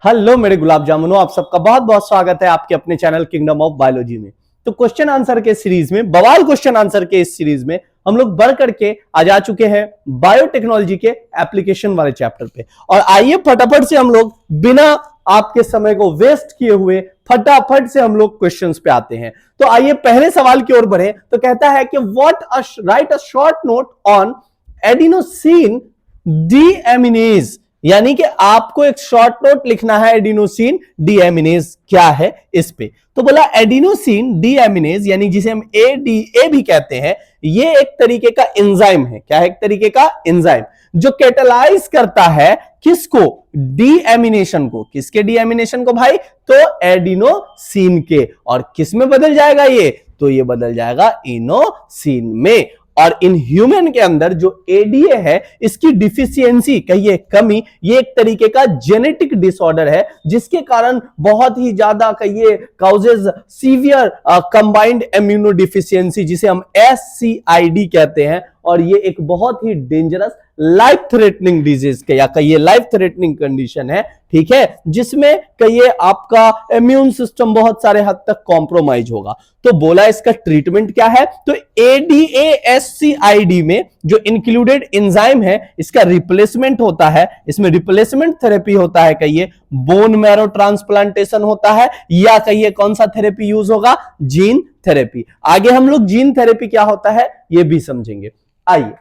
Hello मेरे गुलाब जामुनो, आप सबका बहुत बहुत स्वागत है आपके अपने चैनल किंगडम ऑफ बायोलॉजी में। तो क्वेश्चन आंसर के सीरीज में, बवाल क्वेश्चन आंसर के इस सीरीज में हम लोग बढ़ करके आज आ चुके हैं बायोटेक्नोलॉजी के एप्लीकेशन वाले चैप्टर पे। और आइए फटाफट से हम लोग बिना आपके समय को वेस्ट किए हुए फटाफट से हम लोग क्वेश्चंस पे आते हैं। तो आइए पहले सवाल की ओर बढ़े। तो कहता है कि right a short note on adenosine deaminase, यानी कि आपको एक शॉर्ट नोट लिखना है एडिनोसिन डीएमिनेज क्या है इस पे। तो बोला एडिनोसिन डीएमिनेज यानी जिसे हम एडीए भी कहते हैं, ये एक तरीके का एंजाइम है। क्या है? एक तरीके का एंजाइम जो कैटालाइज करता है किसको? डीएमिनेशन को। किसके डीएमिनेशन को भाई? तो एडिनोसिन के। और किस में बदल जाएगा ये? तो ये बदल जाएगा इनोसिन में। और इन ह्यूमन के अंदर जो एडीए है, इसकी डिफिशियंसी, कहिए कमी, ये एक तरीके का जेनेटिक डिसऑर्डर है जिसके कारण बहुत ही ज्यादा कहिए causes severe combined immuno deficiency, जिसे हम SCID कहते हैं। और ये एक बहुत ही डेंजरस लाइफ थ्रेटनिंग डिजीज या कहिए लाइफ थ्रेटनिंग कंडीशन है, ठीक है, जिसमें कहिए आपका इम्यून सिस्टम बहुत सारे हद तक कॉम्प्रोमाइज होगा। तो बोला इसका ट्रीटमेंट क्या है? तो ADASCID में जो इंक्लूडेड एंजाइम है, इसका रिप्लेसमेंट होता है। इसमें रिप्लेसमेंट थेरेपी होता है, कहिए बोन मैरो ट्रांसप्लांटेशन होता है, या कहिए कौन सा थेरेपी यूज होगा? Gene therapy. आगे हम लोग जीन थेरेपी क्या होता है ये भी समझेंगे। आइए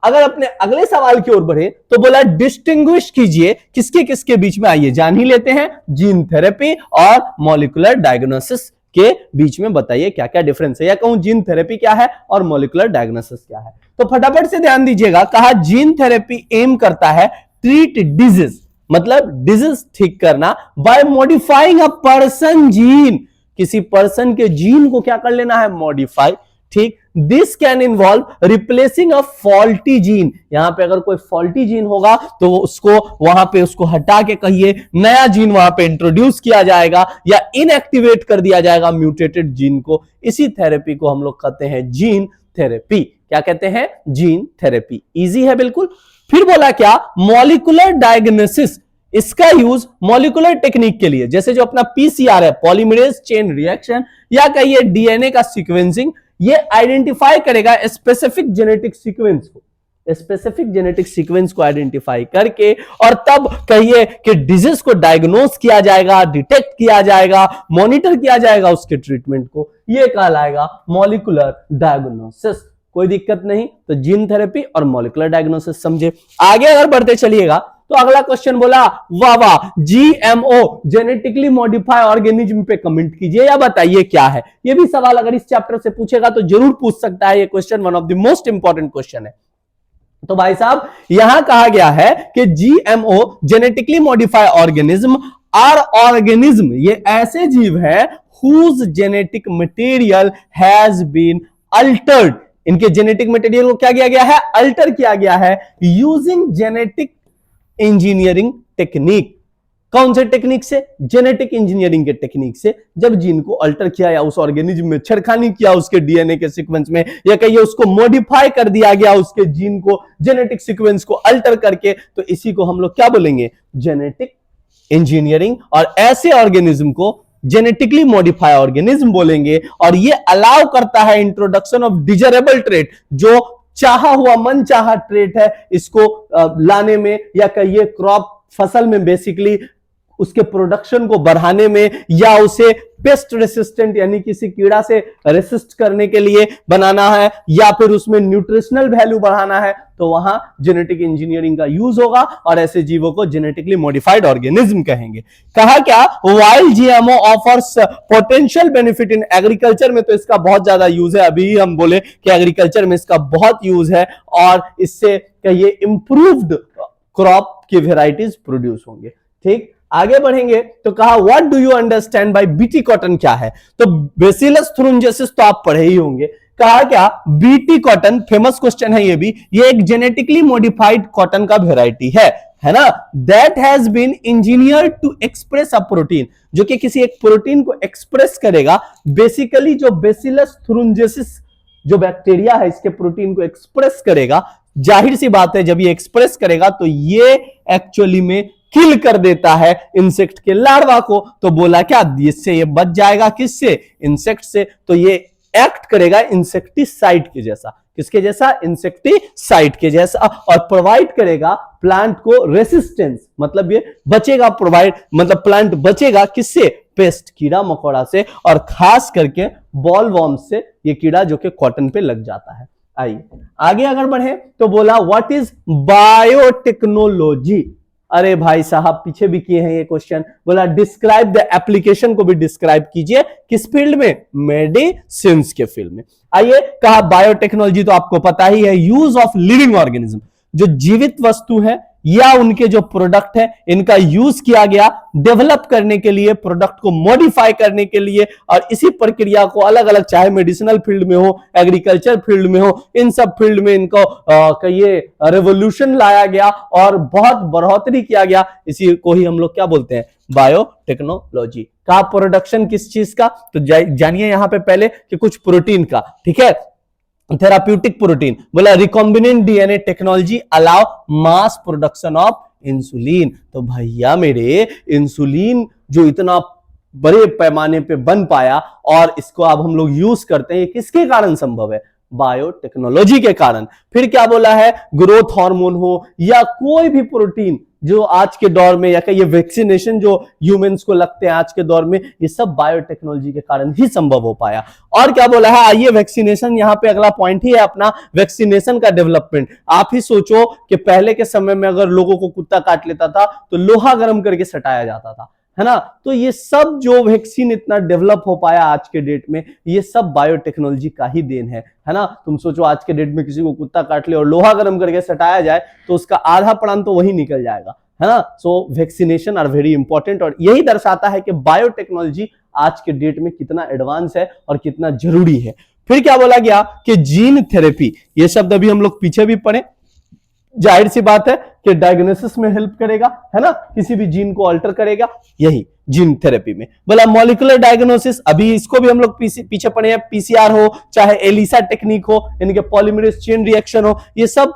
अगर अपने अगले सवाल की ओर बढ़े तो बोला डिस्टिंग्विश कीजिए किसके किसके बीच में। आइए जान ही लेते हैं, जीन थेरेपी और मॉलिक्यूलर डायग्नोसिस के बीच में बताइए क्या क्या डिफरेंस है, या कहूं जीन थेरेपी क्या है और मॉलिक्यूलर डायग्नोसिस क्या है। तो फटाफट से ध्यान दीजिएगा, कहा जीन थेरेपी एम करता है ट्रीट डिजीज, मतलब डिजीज ठीक करना, by modifying a person gene, किसी पर्सन के जीन को क्या कर लेना है? मॉडिफाई, ठीक। This can involve replacing a faulty gene, यहां पे अगर कोई फॉल्टी जीन होगा तो उसको वहां पे उसको हटा के कहिए नया जीन वहां पे इंट्रोड्यूस किया जाएगा या इनएक्टिवेट कर दिया जाएगा म्यूटेटेड जीन को। इसी थेरेपी को हम लोग कहते हैं जीन थेरेपी। क्या कहते हैं? Gene therapy. इजी है बिल्कुल। फिर बोला क्या? मॉलिक्यूलर डायग्नोसिस, इसका यूज मॉलिक्यूलर टेक्निक के लिए, जैसे जो अपना PCR है, पॉलीमरेज चेन रिएक्शन, या कहिए डीएनए का सीक्वेंसिंग, ये आइडेंटिफाई करेगा स्पेसिफिक जेनेटिक सीक्वेंस को, स्पेसिफिक जेनेटिक सीक्वेंस को आइडेंटिफाई करके, और तब कहिए कि डिजीज को डायग्नोस किया जाएगा, डिटेक्ट किया जाएगा, मॉनिटर किया जाएगा उसके ट्रीटमेंट को। ये कहलाएगा मॉलिक्यूलर डायग्नोसिस। कोई दिक्कत नहीं। तो जीन थेरेपी और मॉलिक्यूलर डायग्नोसिस समझे। आगे अगर बढ़ते चलिएगा तो अगला क्वेश्चन बोला, वाह वाह, GMO जेनेटिकली मॉडिफाई ऑर्गेनिज्म पे कमेंट कीजिए या बताइए क्या है। ये भी सवाल अगर इस चैप्टर से पूछेगा तो जरूर पूछ सकता है। ये question one of the most important question है। तो भाई साहब यहां कहा गया है कि GMO genetically modify organism or organism, ये ऐसे जीव है whose genetic material has been altered, इनके जेनेटिक मटेरियल को क्या किया गया है? अल्टर किया गया है यूजिंग जेनेटिक इंजीनियरिंग टेक्निक। कौन से टेक्निक से? जेनेटिक इंजीनियरिंग के टेक्निक से। जब जीन को अल्टर किया या उस ऑर्गेनिज्म में छेड़खानी किया उसके डीएनए के सीक्वेंस में, या कहिए उसको मॉडिफाई कर दिया गया उसके जीन को, जेनेटिक सीक्वेंस को अल्टर करके, तो इसी को हम लोग क्या बोलेंगे? Genetic engineering. और ऐसे ऑर्गेनिज्म को जेनेटिकली मॉडिफाई ऑर्गेनिज्म बोलेंगे। और ये अलाउ करता है इंट्रोडक्शन ऑफ डिजायरेबल ट्रेट, जो चाहा हुआ मन चाहा ट्रेट है, इसको लाने में, या कहिए क्रॉप फसल में बेसिकली उसके प्रोडक्शन को बढ़ाने में, या उसे पेस्ट रेसिस्टेंट यानी किसी कीड़ा से रेसिस्ट करने के लिए बनाना है, या फिर उसमें न्यूट्रिशनल वैल्यू बढ़ाना है, तो वहां जेनेटिक इंजीनियरिंग का यूज होगा। और ऐसे जीवों को जेनेटिकली मॉडिफाइड ऑर्गेनिज्म कहेंगे। कहा क्या? While GMO offers potential benefit in agriculture में, तो इसका बहुत ज्यादा यूज है। अभी हम बोले कि एग्रीकल्चर में इसका बहुत यूज है, और इससे कहिए इंप्रूव्ड क्रॉप की वेराइटीज प्रोड्यूस होंगे। ठीक, आगे बढ़ेंगे तो कहा what do you understand by BT cotton क्या है? तो बेसिलस थ्रुंजेसिस तो आप पढ़े ही होंगे। कहा क्या? बीटी कॉटन, फेमस क्वेश्चन है ये भी, ये एक जेनेटिकली मॉडिफाइड कॉटन का वेराइटी है ना, that has been engineered to express a protein, जो कि किसी एक प्रोटीन को एक्सप्रेस करेगा। बेसिकली जो बेसिलस थ्रुंजेसिस जो बैक्टीरिया है, इसके प्रोटीन को एक्सप्रेस करेगा। जाहिर सी बात है जब ये एक्सप्रेस करेगा तो ये एक्चुअली में किल कर देता है इंसेक्ट के लार्वा को। तो बोला क्या, इससे ये बच जाएगा, किससे, इंसेक्ट से। तो ये एक्ट करेगा इंसेक्टिसाइड के जैसा, किसके जैसा, इंसेक्टिसाइड के जैसा, और प्रोवाइड करेगा प्लांट को रेसिस्टेंस, मतलब ये बचेगा, प्रोवाइड मतलब प्लांट बचेगा किससे, पेस्ट, कीड़ा मकोड़ा से, और खास करके बॉल वॉर्म से, ये कीड़ा जो कि कॉटन पे लग जाता है। आइए आगे अगर बढ़े तो बोला व्हाट इज बायोटेक्नोलॉजी। अरे भाई साहब पीछे भी किए हैं ये क्वेश्चन, बोला डिस्क्राइब द एप्लीकेशन को भी डिस्क्राइब कीजिए, किस फील्ड में, मेडिसिन के फील्ड में। आइए, कहा बायोटेक्नोलॉजी तो आपको पता ही है, यूज ऑफ लिविंग ऑर्गेनिज्म, जो जीवित वस्तु है या उनके जो प्रोडक्ट है इनका यूज किया गया डेवलप करने के लिए, प्रोडक्ट को मॉडिफाई करने के लिए, और इसी प्रक्रिया को अलग अलग, चाहे मेडिसिनल फील्ड में हो, एग्रीकल्चर फील्ड में हो, इन सब फील्ड में इनको कहिए रेवोल्यूशन लाया गया और बहुत बढ़ोतरी किया गया। इसी को ही हम लोग क्या बोलते हैं, बायोटेक्नोलॉजी। का प्रोडक्शन किस चीज का, तो जानिए यहां पे पहले कि कुछ प्रोटीन का, ठीक है, थेराप्यूटिक प्रोटीन। बोला recombinant DNA technology allow mass production of insulin. तो भैया मेरे, इंसुलिन जो इतना बड़े पैमाने पे बन पाया और इसको अब हम लोग यूज करते हैं, ये किसके कारण संभव है, बायोटेक्नोलॉजी के कारण। फिर क्या बोला है, ग्रोथ हार्मोन हो या कोई भी प्रोटीन जो आज के दौर में, या ये वैक्सीनेशन जो ह्यूमंस को लगते हैं आज के दौर में, ये सब बायोटेक्नोलॉजी के कारण ही संभव हो पाया। और क्या बोला है, आइए वैक्सीनेशन, यहां पे अगला पॉइंट ही है अपना, वैक्सीनेशन का डेवलपमेंट। आप ही सोचो कि पहले के समय में अगर लोगों को कुत्ता काट लेता था तो लोहा गर्म करके सटाया जाता था, है ना। तो ये सब जो वैक्सीन इतना डेवलप हो पाया आज के डेट में, ये सब बायोटेक्नोलॉजी का ही देन है ना। तुम सोचो आज के डेट में किसी को कुत्ता काट ले और लोहा गर्म करके सटाया जाए तो उसका आधा प्राण तो वही निकल जाएगा, है ना। So vaccination are very important, और यही दर्शाता है कि बायोटेक्नोलॉजी आज के डेट में कितना एडवांस है और कितना जरूरी है। फिर क्या बोला गया कि जीन थेरेपी, ये शब्द अभी हम लोग पीछे भी पढ़े, जाहिर सी बात है कि डायग्नोसिस में हेल्प करेगा, है ना, किसी भी जीन को अल्टर करेगा, यही जीन थेरेपी में। बोला मॉलिक्यूलर डायग्नोसिस, अभी इसको भी हम लोग पीछे पढ़े हैं, पीसीआर हो चाहे एलिसा टेक्निक हो, इनके पॉलीमरेज चेन रिएक्शन हो, ये सब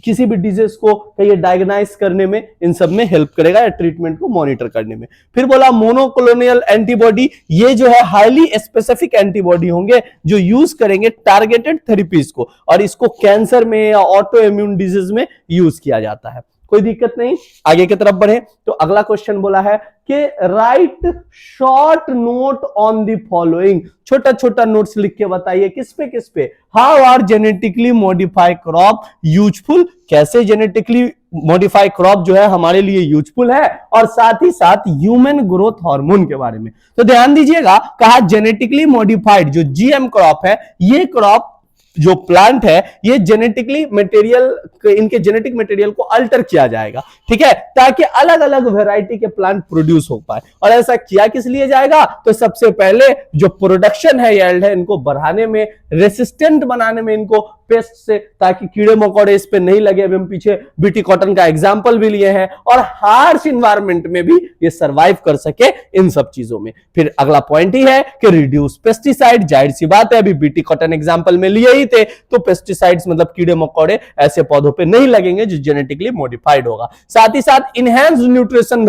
किसी भी डिजीज को कहिए डायग्नाइज करने में, इन सब में हेल्प करेगा, या ट्रीटमेंट को मॉनिटर करने में। फिर बोला मोनोक्लोनल एंटीबॉडी, ये जो है हाईली स्पेसिफिक एंटीबॉडी होंगे जो यूज करेंगे टारगेटेड थेरेपीज को, और इसको कैंसर में या ऑटो इम्यून डिजीज में यूज किया जाता है। कोई दिक्कत नहीं, आगे की तरफ बढ़े तो अगला क्वेश्चन बोला है कि write short note on the following, छोटा छोटा नोट्स लिख के बताइए, किस पे, how are genetically modified crop useful, कैसे जेनेटिकली मॉडिफाई क्रॉप जो है हमारे लिए यूजफुल है, और साथ ही साथ ह्यूमन ग्रोथ हार्मोन के बारे में। तो ध्यान दीजिएगा, कहा जेनेटिकली मॉडिफाइड जो जीएम क्रॉप है, ये क्रॉप जो प्लांट है, ये जेनेटिकली मटेरियल, इनके जेनेटिक मटेरियल को अल्टर किया जाएगा, ठीक है, ताकि अलग अलग वैरायटी के प्लांट प्रोड्यूस हो पाए। और ऐसा किया किस लिए जाएगा, तो सबसे पहले जो प्रोडक्शन है यील्ड है, इनको बढ़ाने में, रेसिस्टेंट बनाने में इनको पेस्ट से, ताकि कीड़े मकोड़े इस पे नहीं लगे। अभी हम पीछे बीटी कॉटन का एग्जांपल भी लिए हैं, और हार्श इन्वायरमेंट में भी ये सरवाइव कर सके इन सब चीजों में। फिर अगला पॉइंट ही है कि रिड्यूस पेस्टिसाइड, जाहिर सी बात है अभी बीटी कॉटन एग्जांपल में लिए ही थे, तो पेस्टिसाइड्स मतलब कीड़े मकोड़े ऐसे पौधों पे नहीं लगेंगे जो जेनेटिकली मॉडिफाइड होगा। साथ ही साथ इनहैंस न्यूट्रिशन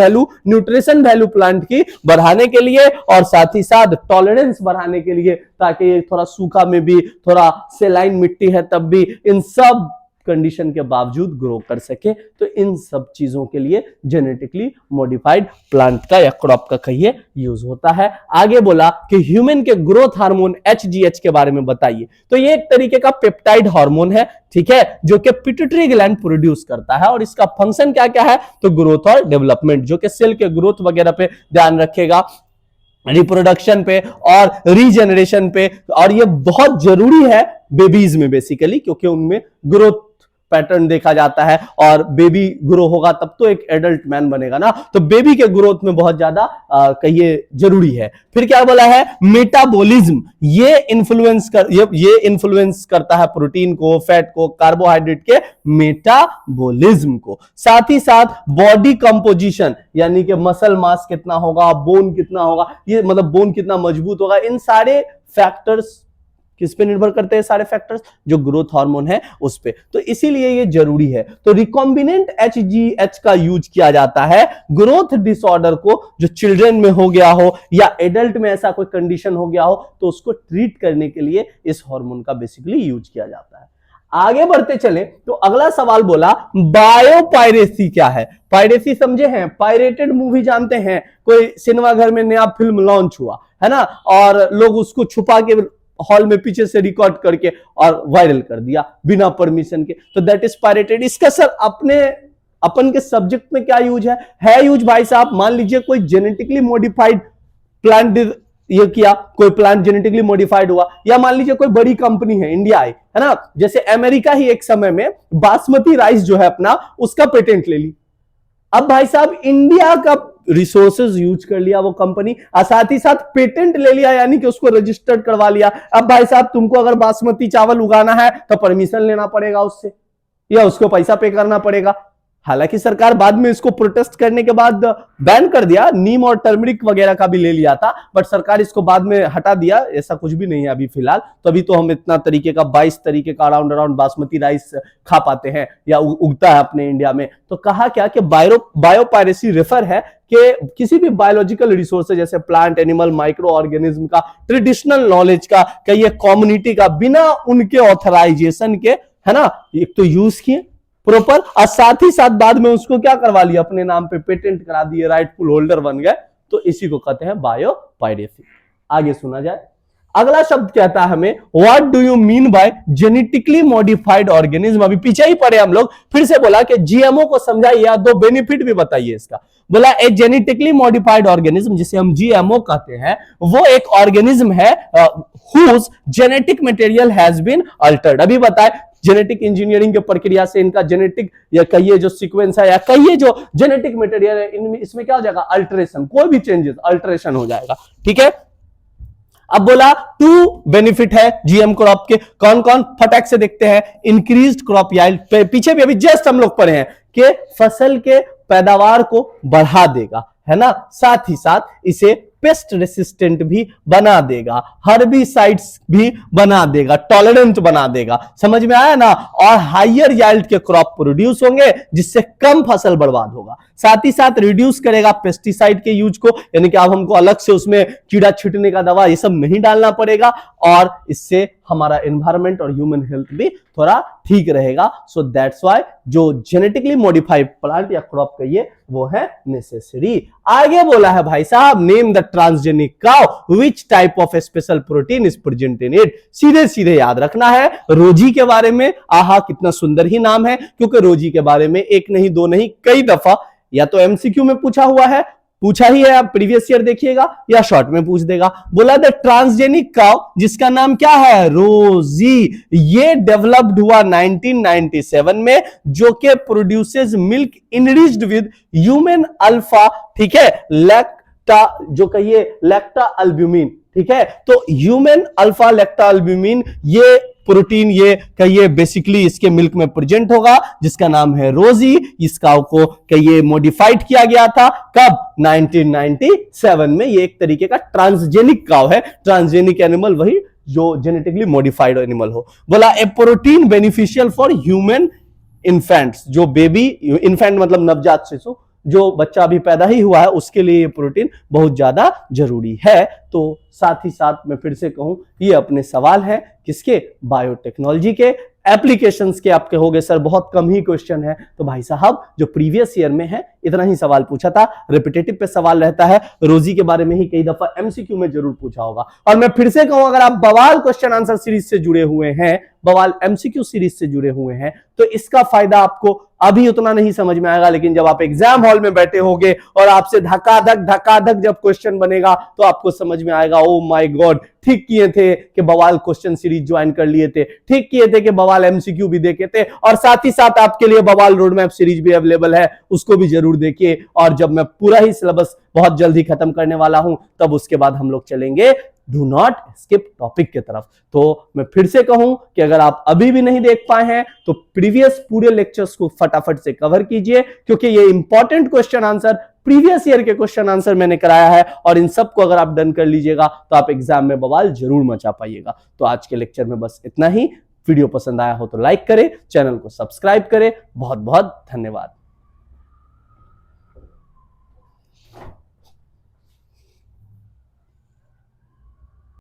वैल्यू प्लांट की बढ़ाने के लिए, और साथ ही साथ टॉलरेंस बढ़ाने के लिए, ताकि ये थोड़ा सूखा में भी, थोड़ा सेलाइन मिट्टी है तब भी इन सब कंडीशन के बावजूद ग्रो कर सके। तो इन सब चीजों के लिए जेनेटिकली मॉडिफाइड प्लांट का या क्रॉप का कहिए यूज होता है। आगे बोला कि ह्यूमन के ग्रोथ हार्मोन HGH के बारे में बताइए। तो ये एक तरीके का पेप्टाइड हार्मोन है, ठीक है, जो कि पिट्यूटरी ग्लैंड प्रोड्यूस करता है, और इसका फंक्शन क्या क्या है, तो ग्रोथ और डेवलपमेंट, जो कि सेल के ग्रोथ वगैरह पे ध्यान रखेगा, रिप्रोडक्शन पे और रीजनरेशन पे। और ये बहुत जरूरी है बेबीज में बेसिकली, क्योंकि उनमें ग्रोथ पैटर्न देखा जाता है, और बेबी ग्रो होगा तब तो एक एडल्ट मैन बनेगा ना, तो बेबी के ग्रोथ में बहुत ज्यादा कहिए जरूरी है। फिर क्या बोला है, मेटाबॉलिज्म, ये इन्फ्लुएंस करता है प्रोटीन को, फैट को, कार्बोहाइड्रेट के मेटाबॉलिज्म को। साथ ही साथ बॉडी कंपोजिशन, यानी कि मसल मास कितना होगा, बोन कितना होगा, ये मतलब बोन कितना मजबूत होगा, इन सारे फैक्टर्स किस पे निर्भर करते हैं सारे फैक्टर्स? जो ग्रोथ हार्मोन है उस पे। तो इसीलिए ये जरूरी है। तो रिकॉम्बिनेंट HGH का यूज किया जाता है ग्रोथ डिसऑर्डर को, जो चिल्ड्रन में हो गया हो या एडल्ट में ऐसा कोई कंडीशन हो गया हो तो उसको ट्रीट करने के लिए इस हार्मोन का बेसिकली यूज किया जाता है। आगे बढ़ते चले तो अगला सवाल बोला बायोपायरेसी क्या है? पायरेसी समझे हैं? पायरेटेड मूवी जानते हैं? कोई सिनेमा घर में नया फिल्म लॉन्च हुआ है ना, और लोग उसको छुपा के हॉल में पीछे से रिकॉर्ड करके और वायरल कर दिया बिना परमिशन के, तो दैट इज पायरेटेड। इसका सर अपन के सब्जेक्ट में क्या यूज है यूज भाई साहब, मान लीजिए कोई जेनेटिकली मॉडिफाइड प्लांट ये किया, कोई प्लांट जेनेटिकली मॉडिफाइड हुआ, या मान लीजिए कोई बड़ी कंपनी है, इंडिया आई है ना, जैसे अमेरिका ही एक समय में बासमती राइस जो है अपना, उसका पेटेंट ले ली। अब भाई साहब इंडिया का रिसोर्सेज यूज कर लिया वो कंपनी, और साथ ही साथ पेटेंट ले लिया, यानी कि उसको रजिस्टर्ड करवा लिया। अब भाई साहब तुमको अगर बासमती चावल उगाना है तो परमिशन लेना पड़ेगा उससे, या उसको पैसा पे करना पड़ेगा। हालांकि सरकार बाद में इसको प्रोटेस्ट करने के बाद बैन कर दिया, नीम और टर्मरिक वगैरह का भी ले लिया था, बट सरकार इसको बाद में हटा दिया। ऐसा कुछ भी नहीं है अभी फिलहाल, तो अभी तो हम इतना तरीके का 22 तरीके का अराउंड बासमती राइस खा पाते हैं या उगता है अपने इंडिया में। तो कहा क्या कि बायोपायरेसी रेफर है कि किसी भी बायोलॉजिकल रिसोर्स जैसे प्लांट, एनिमल, माइक्रो ऑर्गेनिज्म का, ट्रेडिशनल नॉलेज का, कई कम्युनिटी का, बिना उनके ऑथराइजेशन के, है ना, एक तो यूज किए प्रॉपर, और साथ ही साथ बाद में उसको क्या करवा लिया, अपने नाम पे पेटेंट करा दिए, राइटफुल होल्डर बन गए, तो इसी को कहते हैं बायोपायरेसी। आगे सुना जाए, अगला शब्द कहता है हमें what do you mean by genetically modified organism. अभी पीछे ही पढ़े हम लोग, फिर से बोला कि जीएमओ को समझाइए, या दो बेनिफिट भी बताइए इसका। बोला ए जेनेटिकली मॉडिफाइड ऑर्गेनिज्म, जिसे हम जीएमओ कहते हैं, वो एक ऑर्गेनिज्म है whose genetic material has been altered। अभी बताए जेनेटिक इंजीनियरिंग के प्रक्रिया से इनका जेनेटिक या कहिए जो सीक्वेंस है या कहिए जो जेनेटिक मटेरियल है, इनमें इसमें क्या हो जाएगा, अल्टरेशन, कोई भी चेंजेस अल्टरेशन हो जाएगा। ठीक है, अब बोला 2 बेनिफिट है जीएम क्रॉप के, कौन कौन, फटाक से देखते हैं। इंक्रीज्ड क्रॉप याइल्ड, पीछे भी अभी जस्ट हम लोग पढ़े हैं कि फसल के पैदावार को बढ़ा देगा, है ना, साथ ही साथ इसे पेस्ट रेसिस्टेंट भी बना देगा, हर्बिसाइड्स भी बना देगा, टॉलरेंट बना देगा, समझ में आया ना, और हायर याइल्ड के क्रॉप प्रोड्यूस होंगे जिससे कम फसल बर्बाद होगा। साथ ही साथ रिड्यूस करेगा पेस्टिसाइड के यूज को, यानी कि अब हमको अलग से उसमें कीड़ा छींटने का दवा ये सब नहीं डालना पड़ेगा, और इससे हमारा एनवायरमेंट और ह्यूमन हेल्थ भी थोड़ा ठीक रहेगा। सो दैट्स व्हाई जो जेनेटिकली मॉडिफाइड प्लांट या क्रॉप कहिए वो है नेसेसरी। आगे बोला है भाई साहब, name the transgenic cow which type of special protein is present in it. सीधे सीधे याद रखना है रोजी के बारे में। आहा कितना सुंदर ही नाम है, क्योंकि रोजी के बारे में एक नहीं दो नहीं कई दफा या तो एमसीक्यू में पूछा हुआ है, पूछा ही है, आप प्रीवियस ईयर देखिएगा, या शॉर्ट में पूछ देगा। बोला द ट्रांसजेनिक काउ, जिसका नाम क्या है, रोजी, ये डेवलप्ड हुआ 1997 में, जो कि produces milk enriched with human alpha, ठीक है, लैक्टा, जो कहिए लैक्टा अल्ब्यूमिन, ठीक है, तो ह्यूमन अल्फा लैक्टा अल्ब्यूमिन ये प्रोटीन ये कहिए बेसिकली इसके मिल्क में प्रेजेंट होगा, जिसका नाम है रोजी। इस काउ को कहिए मॉडिफाइड किया गया था, कब, 1997 में। ये एक तरीके का ट्रांसजेनिक काउ है, ट्रांसजेनिक एनिमल वही जो जेनेटिकली मॉडिफाइड एनिमल हो। बोला a protein beneficial for human infants, जो बेबी, इन्फेंट मतलब नवजात शिशु, जो बच्चा अभी पैदा ही हुआ है उसके लिए ये प्रोटीन बहुत ज्यादा जरूरी है। तो साथ ही साथ मैं फिर से कहूं, ये अपने सवाल है किसके, बायोटेक्नोलॉजी के। एप्लीकेशंस के आपके हो गए सर बहुत कम ही क्वेश्चन है, तो भाई साहब जो प्रीवियस ईयर में है इतना ही सवाल पूछा था, रिपीटेटिव पे सवाल रहता है, रोजी के बारे में ही कई दफा एमसीक्यू में जरूर पूछा होगा। और मैं फिर से कहूं, अगर आप बवाल क्वेश्चन आंसर सीरीज से जुड़े हुए हैं, बवाल एमसीक्यू सीरीज से जुड़े हुए हैं, तो इसका फायदा आपको अभी उतना नहीं समझ में आएगा, लेकिन जब आप एग्जाम हॉल में बैठे होंगे और आपसे धकाधक जब क्वेश्चन बनेगा तो आपको समझ में आएगा, ओ माय गॉड, ठीक किए थे कि बवाल क्वेश्चन सीरीज ज्वाइन कर लिए थे, ठीक किए थे कि बवाल एमसीक्यू भी देखे थे, और साथ ही साथ आपके लिए बवाल रोड मैप सीरीज भी अवेलेबल है, उसको भी जरूर देखिए। और जब मैं पूरा ही सिलेबस बहुत जल्दी खत्म करने वाला हूं, तब उसके बाद हम लोग चलेंगे डू नॉट स्किप टॉपिक की तरफ। तो मैं फिर से कहूं कि अगर आप अभी भी नहीं देख पाए हैं तो प्रीवियस पूरे लेक्चर्स को फटाफट से कवर कीजिए, क्योंकि ये important question answer previous year के क्वेश्चन आंसर मैंने कराया है, और इन सबको अगर आप डन कर लीजिएगा तो आप एग्जाम में बवाल जरूर मचा पाइएगा। तो आज के लेक्चर में बस इतना ही। वीडियो पसंद आया हो तो लाइक करें, चैनल को सब्सक्राइब करें। बहुत बहुत धन्यवाद।